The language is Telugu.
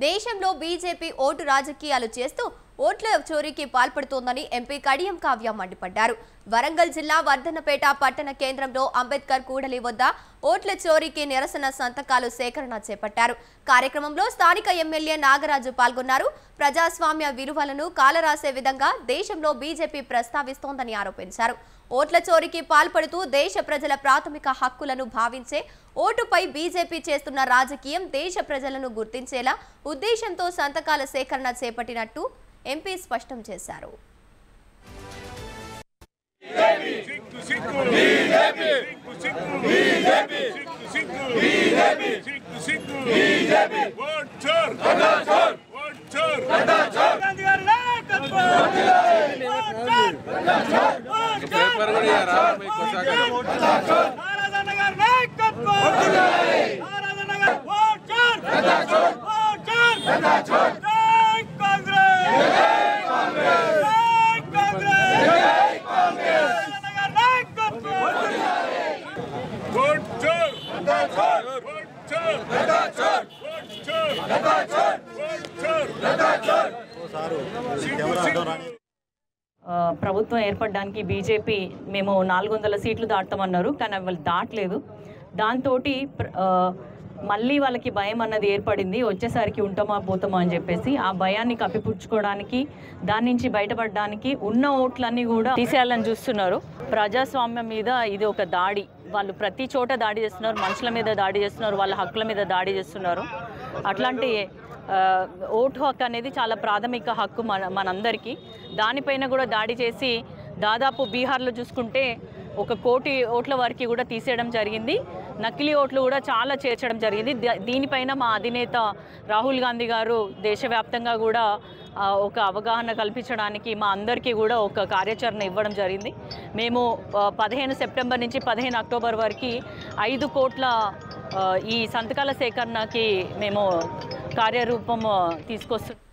దేశంలో బీజేపీ ఓటు రాజకీయాలు చేస్తూ ఓట్ల చోరీకి పాల్పడుతోందని ఎంపీ కడియం కావ్య మండిపడ్డారు. వరంగల్ జిల్లా వర్ధన్నపేట పట్టణ కేంద్రంలో అంబేద్కర్ కూడలి వద్ద ఓట్ల చోరీకి నిరసన సంతకాలు సేకరణ చేపట్టారు. కార్యక్రమంలో స్థానిక ఎమ్మెల్యే నాగరాజు పాల్గొన్నారు. ప్రజాస్వామ్య విలువలను కాలరాసే విధంగా దేశంలో బీజేపీ ప్రస్తావిస్తోందని ఆరోపించారు. ఓట్ల చోరీకి పాల్పడుతూ దేశ ప్రజల ప్రాథమిక హక్కులను భావించే ఓటుపై బీజేపీ చేస్తున్న రాజకీయం దేశ ప్రజలను గుర్తించేలా ఉద్దేశంతో సంతకాల సేకరణ చేపట్టినట్టు ఎంపీ స్పష్టం చేశారు. ప్రభుత్వం ఏర్పడడానికి బీజేపీ మేము 400 సీట్లు దాటుతామన్నారు, కానీ వాళ్ళు దాటలేదు. దాంతో మళ్ళీ వాళ్ళకి భయం అన్నది ఏర్పడింది. వచ్చేసరికి ఉంటామా పోతామా అని చెప్పేసి ఆ భయాన్ని కప్పిపుచ్చుకోవడానికి, దాని నుంచి బయటపడడానికి ఉన్న ఓట్లన్నీ కూడా తీసేయాలని చూస్తున్నారు. ప్రజాస్వామ్యం మీద ఇది ఒక దాడి. వాళ్ళు ప్రతి చోట దాడి చేస్తున్నారు, మనుషుల మీద దాడి చేస్తున్నారు, వాళ్ళ హక్కుల మీద దాడి చేస్తున్నారు. అట్లాంటి ఓటు హక్కు అనేది చాలా ప్రాథమిక హక్కు మనందరికీ. దానిపైన కూడా దాడి చేసి దాదాపు బీహార్లో చూసుకుంటే 1 కోటి ఓట్ల వరకు కూడా తీసేయడం జరిగింది. నకిలీ ఓట్లు కూడా చాలా చేర్చడం జరిగింది. దీనిపైన మా అధినేత రాహుల్ గాంధీ గారు దేశవ్యాప్తంగా కూడా ఒక అవగాహన కల్పించడానికి మా అందరికీ కూడా ఒక కార్యాచరణ ఇవ్వడం జరిగింది. మేము 15 సెప్టెంబర్ నుంచి 15 అక్టోబర్ వరకు 5 కోట్ల ఈ సంతకాల సేకరణకి మేము కార్యరూపం తీసుకొస్తున్నాం.